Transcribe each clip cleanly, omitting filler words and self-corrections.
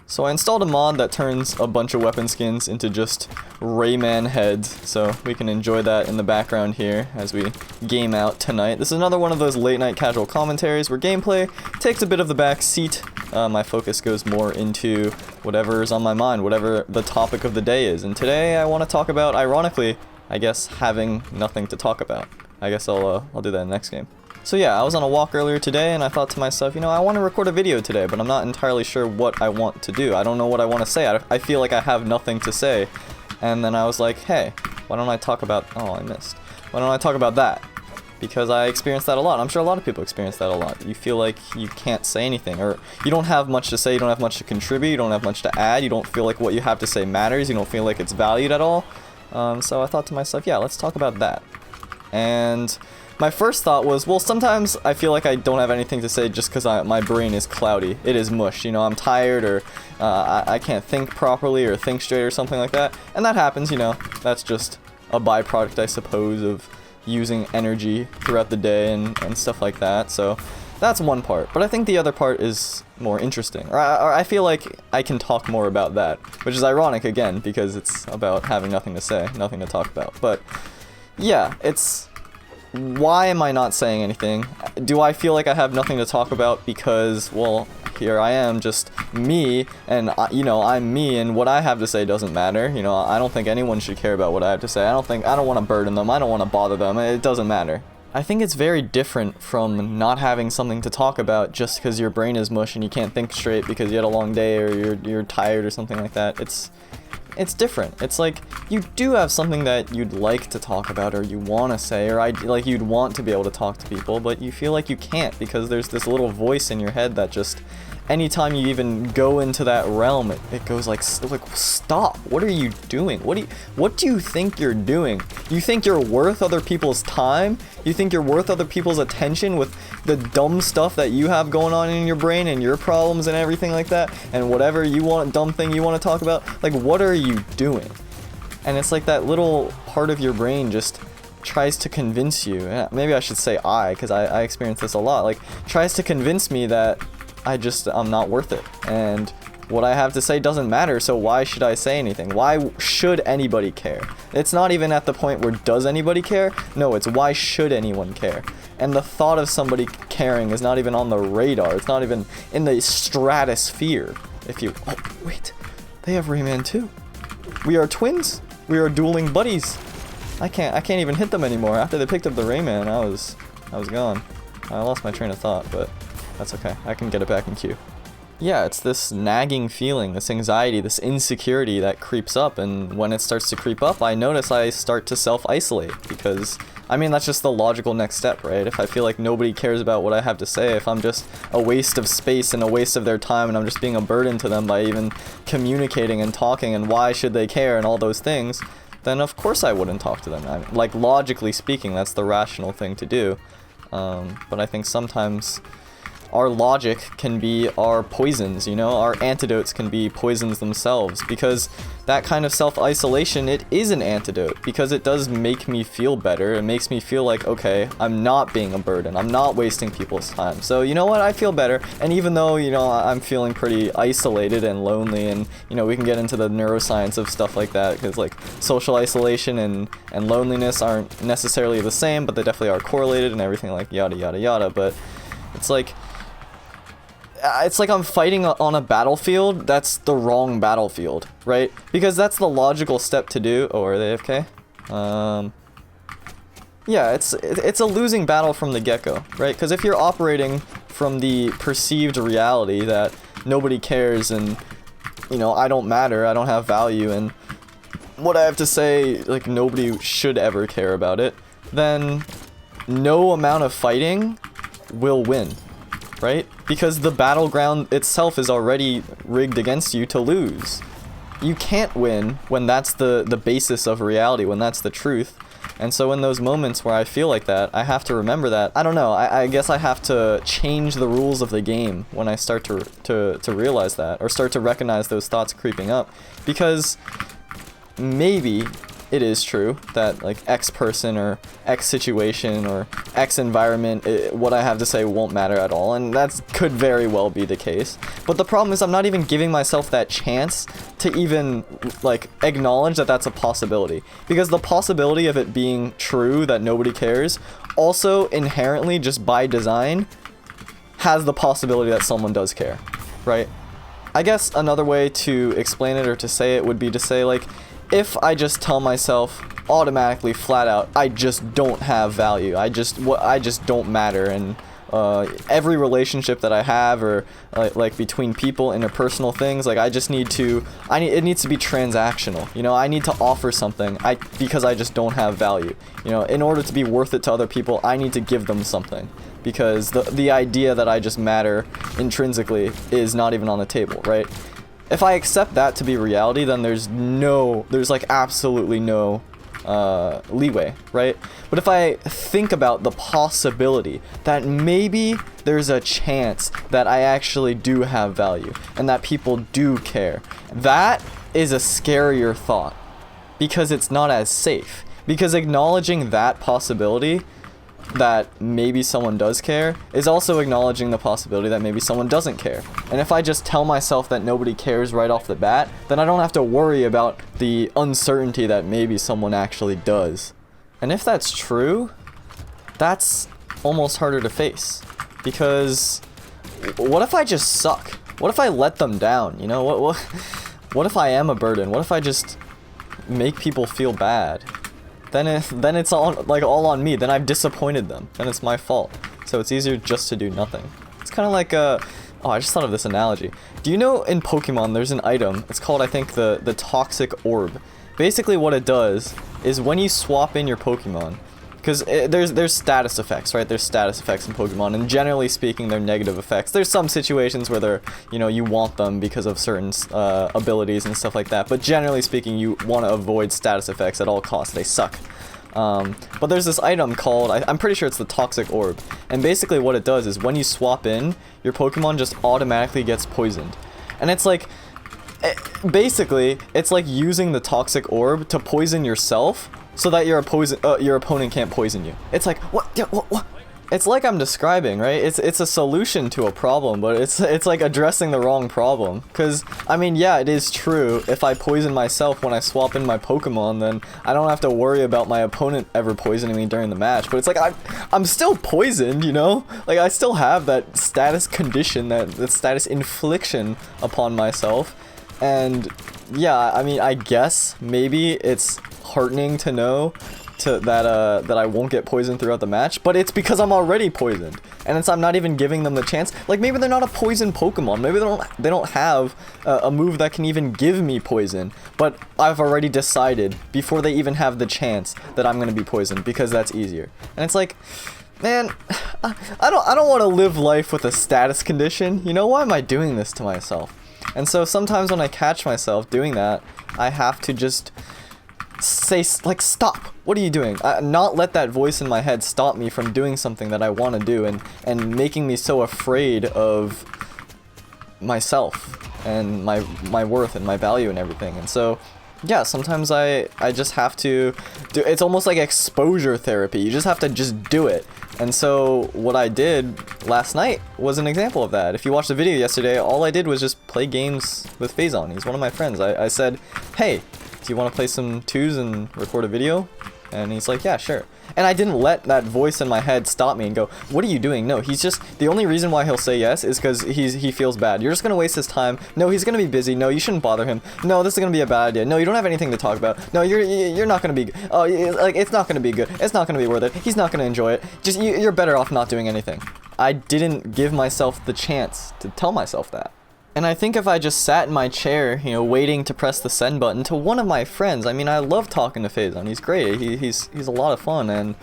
So I installed a mod that turns a bunch of weapon skins into just Rayman heads, so we can enjoy that in the background here as we game out tonight. This is another one of those late night casual commentaries where gameplay takes a bit of the back seat. My focus goes more into whatever is on my mind, whatever the topic of the day is. And today I want to talk about, ironically, I guess, having nothing to talk about. I guess I'll do that in the next game. So yeah, I was on a walk earlier today and I thought to myself, you know, I want to record a video today, but I'm not entirely sure what I want to do. I don't know what I want to say. I feel like I have nothing to say. And then I was like, hey, why don't I talk about, oh, I missed. Why don't I talk about that? Because I experienced that a lot. I'm sure a lot of people experience that a lot. You feel like you can't say anything, or you don't have much to say, you don't have much to contribute, you don't have much to add, you don't feel like what you have to say matters, you don't feel like it's valued at all. So I thought to myself, yeah, let's talk about that. And my first thought was, well, sometimes I feel like I don't have anything to say just because my brain is cloudy. It is mush, you know, I'm tired, or I can't think properly or think straight or something like that. And that happens, you know, that's just a byproduct, I suppose, of using energy throughout the day and stuff like that. So that's one part. But I think the other part is more interesting. Or I feel like I can talk more about that, which is ironic, again, because it's about having nothing to say, nothing to talk about. But yeah, it's... why am I not saying anything? Do I feel like I have nothing to talk about because, well, here I am, just me, and, you know, I'm me, and what I have to say doesn't matter. You know, I don't think anyone should care about what I have to say. I don't want to burden them. I don't want to bother them. It doesn't matter. I think it's very different from not having something to talk about just because your brain is mush and you can't think straight because you had a long day or you're tired or something like that. It's different. It's like you do have something that you'd like to talk about or you want to say, or like you'd want to be able to talk to people, but you feel like you can't because there's this little voice in your head that just, anytime you even go into that realm, it goes like stop. What are you doing? What do you think you're doing? You think you're worth other people's time? You think you're worth other people's attention with the dumb stuff that you have going on in your brain and your problems and everything like that, and whatever you want, dumb thing you want to talk about? Like, what are you doing? And it's like that little part of your brain just tries to convince you, and maybe I should say because I experience this a lot, like tries to convince me that I'm not worth it, and what I have to say doesn't matter, so why should I say anything? Why should anybody care? It's not even at the point where does anybody care? No, it's why should anyone care? And the thought of somebody caring is not even on the radar. It's not even in the stratosphere. Oh, wait. They have Rayman too. We are twins. We are dueling buddies. I can't even hit them anymore. After they picked up the Rayman, I was gone. I lost my train of thought, but that's okay. I can get it back in queue. Yeah, it's this nagging feeling, this anxiety, this insecurity that creeps up, and when it starts to creep up, I notice I start to self-isolate, because, I mean, that's just the logical next step, right? If I feel like nobody cares about what I have to say, if I'm just a waste of space and a waste of their time, and I'm just being a burden to them by even communicating and talking, and why should they care, and all those things, then of course I wouldn't talk to them. Like, logically speaking, that's the rational thing to do, but I think sometimes our logic can be our poisons, you know? Our antidotes can be poisons themselves, because that kind of self-isolation, it is an antidote, because it does make me feel better. It makes me feel like, okay, I'm not being a burden. I'm not wasting people's time. So, you know what? I feel better. And even though, you know, I'm feeling pretty isolated and lonely, and, you know, we can get into the neuroscience of stuff like that, because, like, social isolation and loneliness aren't necessarily the same, but they definitely are correlated and everything, like, yada, yada, yada. But it's like I'm fighting on a battlefield that's the wrong battlefield, right? Because that's the logical step to do. Oh, are they AFK? Yeah, it's a losing battle from the get-go, right? Because if you're operating from the perceived reality that nobody cares and, you know, I don't matter, I don't have value, and what I have to say, like, nobody should ever care about it, then no amount of fighting will win. Right? Because the battleground itself is already rigged against you to lose. You can't win when that's the basis of reality, when that's the truth. And so in those moments where I feel like that, I have to remember that. I don't know, I guess I have to change the rules of the game when I start to realize that, or start to recognize those thoughts creeping up. Because maybe it is true that like X person or X situation or X environment, what I have to say won't matter at all, and that could very well be the case. But the problem is I'm not even giving myself that chance to even like acknowledge that that's a possibility, because the possibility of it being true that nobody cares also inherently, just by design, has the possibility that someone does care, right? I guess another way to explain it or to say it would be to say, like, if I just tell myself automatically, flat out, I just don't have value, I just don't matter, and every relationship that I have, or like between people, interpersonal things, like it needs to be transactional, you know, I need to offer something, because I just don't have value, you know, in order to be worth it to other people, I need to give them something, because the idea that I just matter intrinsically is not even on the table, right? If I accept that to be reality, then there's like absolutely no leeway, right? But if I think about the possibility that maybe there's a chance that I actually do have value and that people do care, that is a scarier thought, because it's not as safe. Because acknowledging that possibility, that maybe someone does care, is also acknowledging the possibility that maybe someone doesn't care. And if I just tell myself that nobody cares right off the bat, then I don't have to worry about the uncertainty that maybe someone actually does. And if that's true, that's almost harder to face, because what if I just suck? What if I let them down? You know, what if I am a burden? What if I just make people feel bad? Then it's all on me. Then I've disappointed them. Then it's my fault. So it's easier just to do nothing. It's kind of like oh, I just thought of this analogy. Do you know in Pokemon there's an item? It's called, I think, the Toxic Orb. Basically, what it does is when you swap in your Pokemon, because there's status effects, right? There's status effects in Pokemon, and generally speaking, they're negative effects. There's some situations where they're, you know, you want them because of certain abilities and stuff like that, but generally speaking, you want to avoid status effects at all costs. They suck. But there's this item called, I'm pretty sure it's the Toxic Orb, and basically what it does is when you swap in, your Pokemon just automatically gets poisoned. And it's like, basically, it's like using the Toxic Orb to poison yourself, so that your opponent can't poison you. It's like, what? It's like I'm describing, right? It's a solution to a problem, but it's like addressing the wrong problem. Because, I mean, yeah, it is true. If I poison myself when I swap in my Pokemon, then I don't have to worry about my opponent ever poisoning me during the match. But it's like, I'm still poisoned, you know? Like, I still have that status condition, that status infliction upon myself. And, yeah, I mean, I guess maybe it's heartening to know that I won't get poisoned throughout the match, but it's because I'm already poisoned, and I'm not even giving them the chance. Like, maybe they're not a poison Pokemon, maybe they don't have a move that can even give me poison, but I've already decided before they even have the chance that I'm gonna be poisoned, because that's easier. And it's like, man, I don't want to live life with a status condition, you know? Why am I doing this to myself? And so sometimes when I catch myself doing that, I have to just say, like, stop, what are you doing? Not let that voice in my head stop me from doing something that I want to do, and making me so afraid of myself and my worth and my value and everything. And so, yeah, sometimes I just have to do, it's almost like exposure therapy, you just have to just do it. And so what I did last night was an example of that. If you watched the video yesterday, all I did was just play games with Faison. He's one of my friends. I said, hey, do you want to play some twos and record a video? And he's like, yeah, sure. And I didn't let that voice in my head stop me and go, what are you doing? No, he's just, the only reason why he'll say yes is because he feels bad. You're just going to waste his time. No, he's going to be busy. No, you shouldn't bother him. No, this is going to be a bad idea. No, you don't have anything to talk about. No, you're not going to be, oh, like, it's not going to be good. It's not going to be worth it. He's not going to enjoy it. Just, you're better off not doing anything. I didn't give myself the chance to tell myself that. And I think if I just sat in my chair, you know, waiting to press the send button to one of my friends, I mean, I love talking to Faison. He's great. He's a lot of fun. And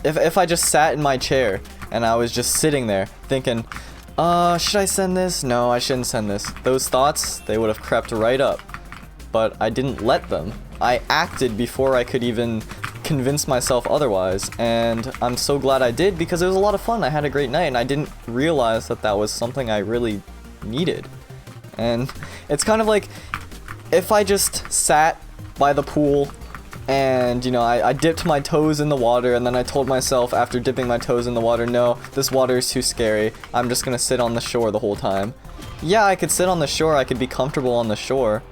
if I just sat in my chair and I was just sitting there thinking, should I send this? No, I shouldn't send this. Those thoughts, they would have crept right up. But I didn't let them. I acted before I could even convince myself otherwise, and I'm so glad I did, because it was a lot of fun. I had a great night, and I didn't realize that that was something I really needed. And it's kind of like, if I just sat by the pool, and you know, I dipped my toes in the water, and then I told myself after dipping my toes in the water, no, this water is too scary, I'm just gonna sit on the shore the whole time. Yeah, I could sit on the shore, I could be comfortable on the shore,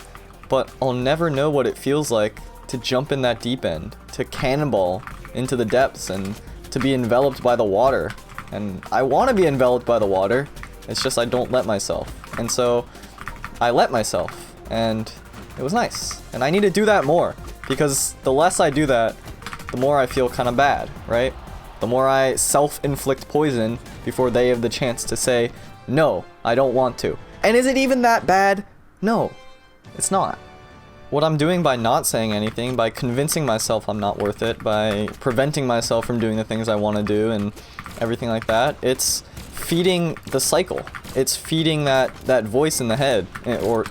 but I'll never know what it feels like to jump in that deep end, to cannonball into the depths, and to be enveloped by the water. And I want to be enveloped by the water, it's just I don't let myself. And so I let myself, and it was nice. And I need to do that more, because the less I do that, the more I feel kind of bad, right? The more I self-inflict poison before they have the chance to say, no, I don't want to. And is it even that bad? No, it's not. What I'm doing by not saying anything, by convincing myself I'm not worth it, by preventing myself from doing the things I want to do and everything like that, it's feeding the cycle. It's feeding that voice in the head, or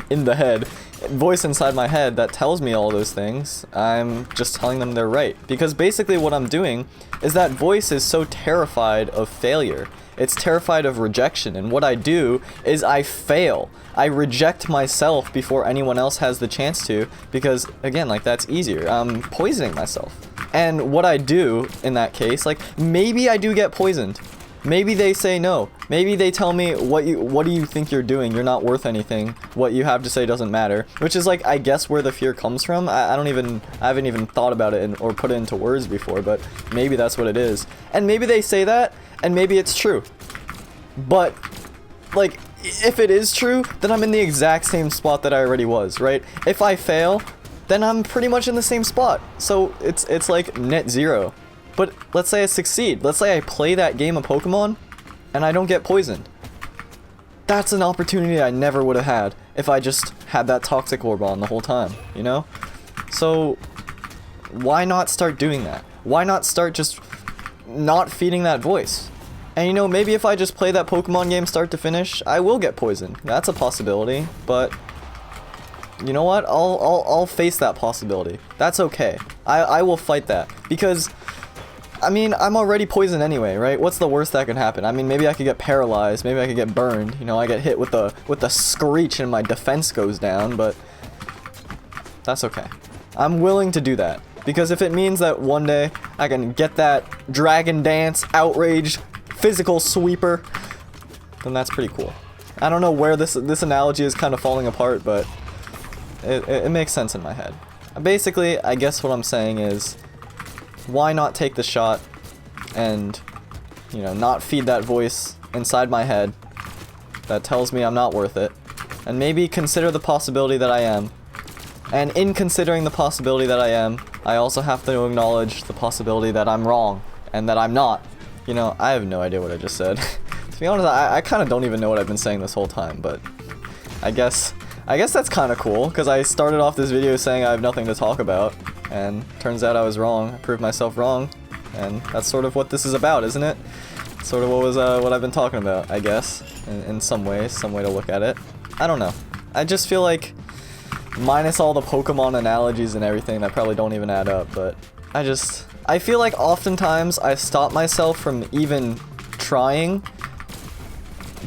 in the head, voice inside my head that tells me all those things. I'm just telling them they're right. Because basically what I'm doing is that voice is so terrified of failure. It's terrified of rejection, and what I do is I fail. I reject myself before anyone else has the chance to, because again, like, that's easier. I'm poisoning myself. And what I do in that case, like, maybe I do get poisoned. Maybe they say no. Maybe they tell me, what do you think you're doing? You're not worth anything. What you have to say doesn't matter. Which is, like, I guess where the fear comes from. I haven't even thought about it or put it into words before, but maybe that's what it is. And maybe they say that, and maybe it's true. But, like, if it is true, then I'm in the exact same spot that I already was, right? If I fail, then I'm pretty much in the same spot. So it's like net zero. But let's say I succeed. Let's say I play that game of Pokemon and I don't get poisoned. That's an opportunity I never would have had if I just had that toxic orb on the whole time, you know? So why not start doing that? Why not start just not feeding that voice? And you know, maybe if I just play that Pokemon game start to finish, I will get poisoned. That's a possibility, but you know what? I'll face that possibility. That's okay. I will fight that, because I mean, I'm already poisoned anyway, right? What's the worst that could happen? I mean, maybe I could get paralyzed, maybe I could get burned, you know, I get hit with the screech and my defense goes down, but that's okay. I'm willing to do that, because if it means that one day I can get that Dragon Dance outrage physical sweeper, then that's pretty cool. I don't know where this analogy is kind of falling apart, but it makes sense in my head. Basically, I guess what I'm saying is, why not take the shot and, you know, not feed that voice inside my head that tells me I'm not worth it, and maybe consider the possibility that I am. And in considering the possibility that I am, I also have to acknowledge the possibility that I'm wrong and that I'm not. You know, I have no idea what I just said. To be honest, I kind of don't even know what I've been saying this whole time, but I guess that's kind of cool, because I started off this video saying I have nothing to talk about, and turns out I was wrong. I proved myself wrong, and that's sort of what this is about, isn't it? Sort of what I've been talking about, I guess, in some ways, some way to look at it. I don't know. I just feel like, minus all the Pokemon analogies and everything that probably don't even add up, but I feel like oftentimes I stop myself from even trying,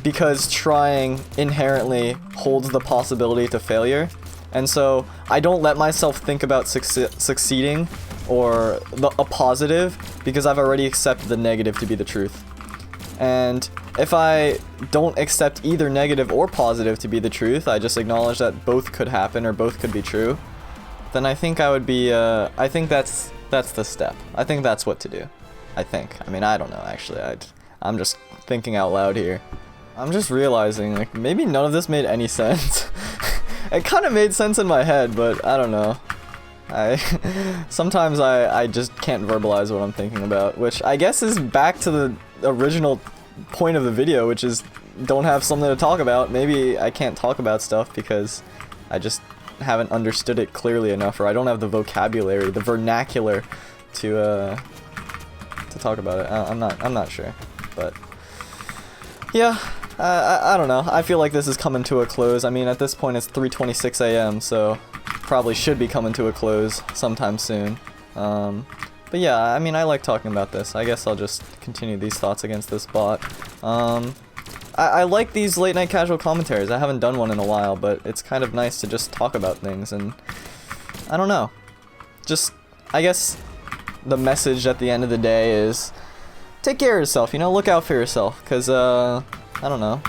because trying inherently holds the possibility to failure. And so I don't let myself think about succeeding or a positive, because I've already accepted the negative to be the truth. And if I don't accept either negative or positive to be the truth, I just acknowledge that both could happen or both could be true, then I think I would be, I think that's the step. I think that's what to do. I think. I mean, I don't know, actually. I'm just thinking out loud here. I'm just realizing, like, maybe none of this made any sense. It kind of made sense in my head, but I don't know. Sometimes I just can't verbalize what I'm thinking about, which I guess is back to the original point of the video, which is don't have something to talk about. Maybe I can't talk about stuff because I just haven't understood it clearly enough, or I don't have the vocabulary, the vernacular to talk about it. I'm not sure, but yeah. I don't know. I feel like this is coming to a close. I mean, at this point it's 3:26 a.m., so probably should be coming to a close sometime soon. But yeah, I mean, I like talking about this. I guess I'll just continue these thoughts against this bot. I like these late night casual commentaries. I haven't done one in a while, but it's kind of nice to just talk about things, and I don't know. Just, I guess the message at the end of the day is take care of yourself, you know, look out for yourself, because, I don't know.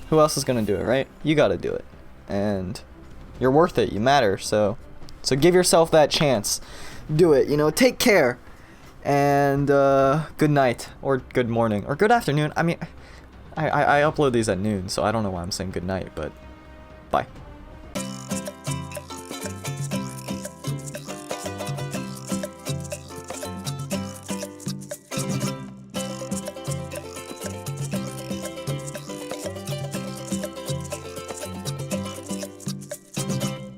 Who else is going to do it, right? You got to do it. And you're worth it, you matter, so give yourself that chance. Do it, you know, take care. And, good night, or good morning, or good afternoon. I mean, I upload these at noon, so I don't know why I'm saying good night, but bye.